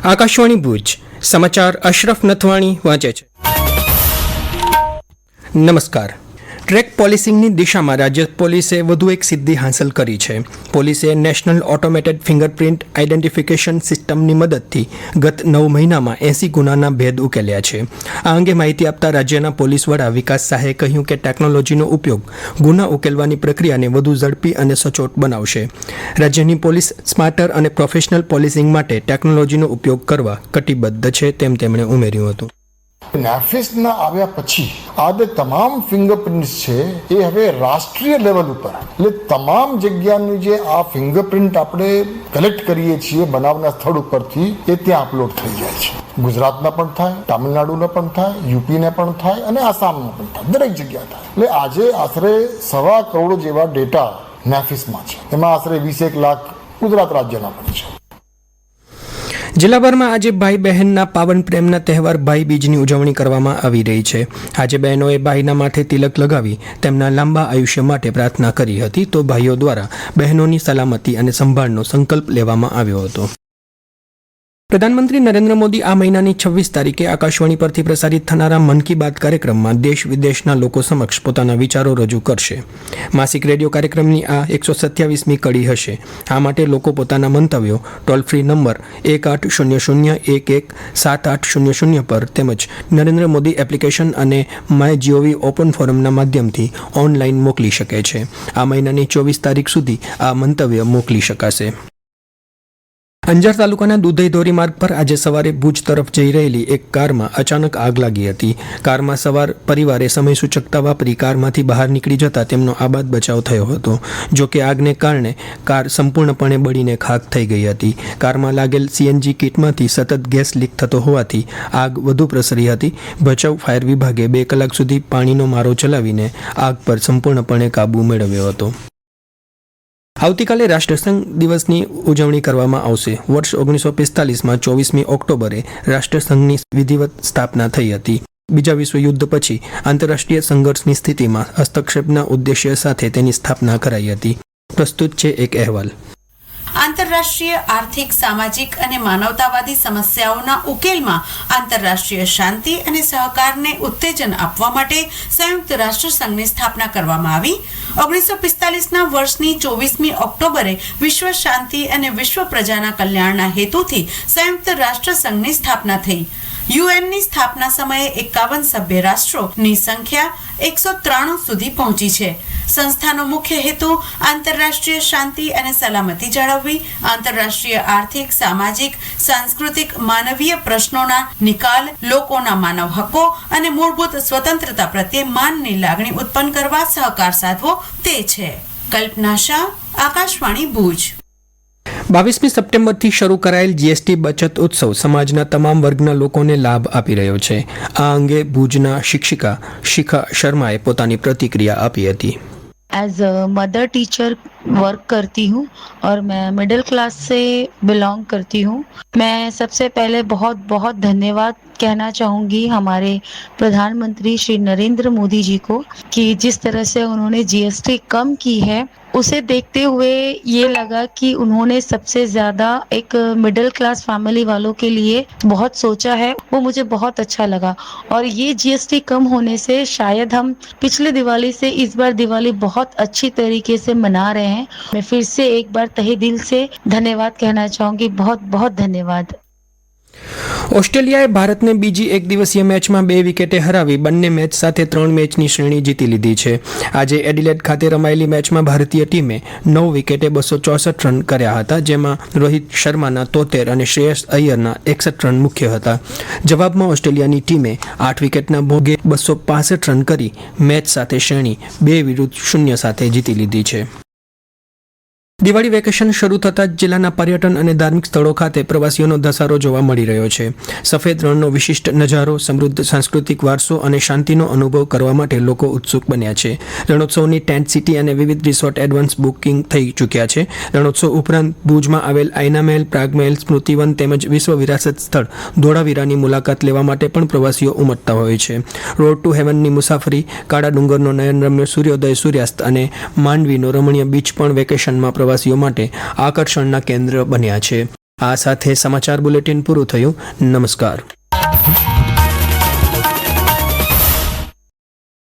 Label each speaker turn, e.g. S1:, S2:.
S1: આકાશવાણી ભુજ સમાચાર અશરફ નથવાણી વાંચે છે. નમસ્કાર. ટ્રેક પોલિસિંગની દિશામાં રાજ્ય પોલીસે વધુ એક સિદ્ધિ હાંસલ કરી છે. પોલીસે નેશનલ ઓટોમેટેડ ફિંગરપ્રિન્ટ આઇડેન્ટિફિકેશન સિસ્ટમની મદદથી ગત 9 મહિનામાં 80 ગુનાના ભેદ ઉકેલ્યા છે. આ અંગે માહિતી આપતા રાજ્યના પોલીસ વડા વિકાસ શાહે કહ્યું કે ટેકનોલોજીનો ઉપયોગ ગુના ઉકેલવાની પ્રક્રિયાને વધુ ઝડપી અને સચોટ બનાવશે. રાજ્યની પોલીસ સ્માર્ટર અને પ્રોફેશનલ પોલિસિંગ માટે ટેકનોલોજીનો ઉપયોગ કરવા કટિબદ્ધ છે તેમ તેમણે ઉમેર્યું હતું.
S2: નેફિસના આવ્યા પછી આ જે તમામ ફિંગરપ્રિન્ટ્સ છે એ હવે રાષ્ટ્રીય લેવલ ઉપર એટલે તમામ જગ્યાની જે આ ફિંગરપ્રિન્ટ આપણે કલેક્ટ કરીએ છીએ બનાવના સ્થળ ઉપરથી એ ત્યાં અપલોડ થઈ જાય છે. ગુજરાતના પણ થાય, તામિલનાડુના પણ થાય, યુપીને પણ થાય અને આસામના પણ થાય, દરેક જગ્યા થાય. એટલે આજે આશરે 1.25 કરોડ જેવા ડેટા નેફિસમાં છે. એમાં આશરે 21 લાખ ગુજરાત રાજ્યના પણ છે.
S1: જિલ્લાભરમાં આજે ભાઈ બહેનના પાવન પ્રેમના તહેવાર ભાઈ બીજની ઉજવણી કરવામાં આવી રહી છે. આજે બહેનોએ ભાઈના માથે તિલક લગાવી તેમના લાંબા આયુષ્ય માટે પ્રાર્થના કરી હતી, તો ભાઈઓ દ્વારા બહેનોની સલામતી અને સંભાળનો સંકલ્પ લેવામાં આવ્યો હતો. પ્રધાનમંત્રી નરેન્દ્ર મોદી આ મહિનાની 26 તારીખે આકાશવાણી પરથી પ્રસારિત થનારા મન કી બાત કાર્યક્રમમાં દેશ વિદેશના લોકો સમક્ષ પોતાના વિચારો રજૂ કરશે. માસિક રેડિયો કાર્યક્રમની આ 127મી કડી હશે. આ માટે લોકો પોતાના મંતવ્યો ટોલ ફ્રી નંબર 1800117800 પર તેમજ નરેન્દ્ર મોદી એપ્લિકેશન અને માય જીઓવી ઓપન ફોરમના માધ્યમથી ઓનલાઈન મોકલી શકે છે. આ મહિનાની 24 તારીખ સુધી આ મંતવ્ય મોકલી શકાશે. અંજાર તાલુકાના દુધઈ ધોરીમાર્ગ પર આજે સવારે ભુજ તરફ જઈ રહેલી એક કારમાં અચાનક આગ લાગી હતી. કારમાં સવાર પરિવારે સમય સૂચકતા વાપરી કારમાંથી બહાર નીકળી જતા તેમનો આબાદ બચાવ થયો હતો. જો કે આગને કારણે કાર સંપૂર્ણપણે બળીને ખાખ થઈ ગઈ હતી. કારમાં લાગેલ સીએનજી કિટમાંથી સતત ગેસ લીક થતો હોવાથી આગ વધુ પ્રસરી હતી. ભચાઉ ફાયર વિભાગે 2 કલાક સુધી પાણીનો મારો ચલાવીને આગ પર સંપૂર્ણપણે કાબૂ મેળવ્યો હતો. આવતીકાલે રાષ્ટ્રસંઘ દિવસની ઉજવણી કરવામાં આવશે. વર્ષ 1945માં 24મી ઓક્ટોબરે રાષ્ટ્રસંઘની વિધિવત સ્થાપના થઈ હતી. બીજા વિશ્વયુદ્ધ પછી આંતરરાષ્ટ્રીય સંઘર્ષની સ્થિતિમાં હસ્તક્ષેપના ઉદ્દેશ્ય સાથે તેની સ્થાપના કરાઈ હતી. પ્રસ્તુત છે એક અહેવાલ.
S3: આંતરરાષ્ટ્રીય આર્થિક, સામાજિક અને માનવતાવાદી સમસ્યાઓના ઉકેલમાં આંતરરાષ્ટ્રીય શાંતિ અને સહકારને ઉત્તેજન આપવા માટે સંયુક્ત રાષ્ટ્ર સંઘની સ્થાપના કરવામાં આવી. 1945ના વર્ષની 24મી ઓક્ટોબરે વિશ્વ શાંતિ અને વિશ્વ પ્રજાના કલ્યાણના હેતુથી સંયુક્ત રાષ્ટ્ર સંઘની સ્થાપના થઈ. યુએનની સ્થાપના સમયે 51 સભ્ય રાષ્ટ્રોની સંખ્યા 193 સુધી પહોંચી છે. સંસ્થાનો મુખ્ય હેતુ આંતરરાષ્ટ્રીય શાંતિ અને સલામતી જાળવવી, આંતરરાષ્ટ્રીય આર્થિક, સામાજિક, સાંસ્કૃતિક, માનવીય પ્રશ્નોના નિકાલ, લોકોના માનવ હક્કો અને મૂળભૂત સ્વતંત્રતા પ્રત્યે માનની લાગણી ઉત્પન્ન કરવા સહકાર સાધવો તે છે. કલ્પના શાહ, આકાશવાણી ભુજ.
S1: 22મી સપ્ટેમ્બરથી શરૂ કરાયેલ જીએસટી બચત ઉત્સવ સમાજના તમામ વર્ગના લોકોને લાભ આપી રહ્યો છે. આ અંગે ભુજના શિક્ષિકા શિખા શર્માએ પોતાની પ્રતિક્રિયા આપી હતી.
S4: As a mother teacher work करती हूँ और मैं मिडिल क्लास से बिलोंग करती हूँ. मैं सबसे पहले बहुत बहुत धन्यवाद कहना चाहूँगी हमारे प्रधानमंत्री श्री नरेंद्र मोदी जी को कि जिस तरह से उन्होंने जीएसटी कम की है, उसे देखते हुए ये लगा कि उन्होंने सबसे ज़्यादा एक मिडिल क्लास फैमिली वालों के लिए बहुत सोचा है. वो मुझे बहुत अच्छा लगा और ये जीएसटी कम होने से शायद हम पिछले दिवाली से इस बार दिवाली बहुत अच्छी तरीके से मना रहे हैं. मैं फिर से एक बार तहे दिल से धन्यवाद कहना चाहूँगी. बहुत बहुत धन्यवाद.
S1: ઓસ્ટ્રેલિયાએ ભારતને બીજી એક દિવસીય મેચમાં 2 વિકેટે હરાવી બંને મેચ સાથે 3 મેચની શ્રેણી જીતી લીધી છે. આજે એડિલેડ ખાતે રમાયેલી મેચમાં ભારતીય ટીમે 9 વિકેટે 264 રન કર્યા હતા, જેમાં રોહિત શર્માના 73 અને શ્રેયસ અય્યરના 61 રન મુખ્ય હતા. જવાબમાં ઓસ્ટ્રેલિયાની ટીમે 8 વિકેટના ભોગે 265 રન કરી મેચ સાથે શ્રેણી 2-0 સાથે જીતી લીધી છે. દિવાળી વેકેશન શરૂ થતાં જ જિલ્લાના પર્યટન અને ધાર્મિક સ્થળો ખાતે પ્રવાસીઓનો ધસારો જોવા મળી રહ્યો છે. સફેદ રણનો વિશિષ્ટ નજારો, સમૃદ્ધ સાંસ્કૃતિક વારસો અને શાંતિનો અનુભવ કરવા માટે લોકો ઉત્સુક બન્યા છે. રણોત્સવની ટેન્ટ સિટી અને વિવિધ રિસોર્ટ એડવાન્સ બુકિંગ થઈ ચૂક્યા છે. રણોત્સવ ઉપરાંત ભુજમાં આવેલ આઈના મહેલ, પ્રાગ મહેલ, સ્મૃતિવન તેમજ વિશ્વ વિરાસત સ્થળ ધોળાવીરાની મુલાકાત લેવા માટે પણ પ્રવાસીઓ ઉમટતા હોય છે. રોડ ટુ હેવનની મુસાફરી, કાળા ડુંગરનો નયનરમ્ય સૂર્યોદય, સૂર્યાસ્ત અને માંડવીનો રમણીય બીચ પણ વેકેશનમાં પ્રવાસીઓ માટે આકર્ષણના કેન્દ્ર બન્યા છે. આ સાથે સમાચાર બુલેટિન પૂરું થયું. નમસ્કાર.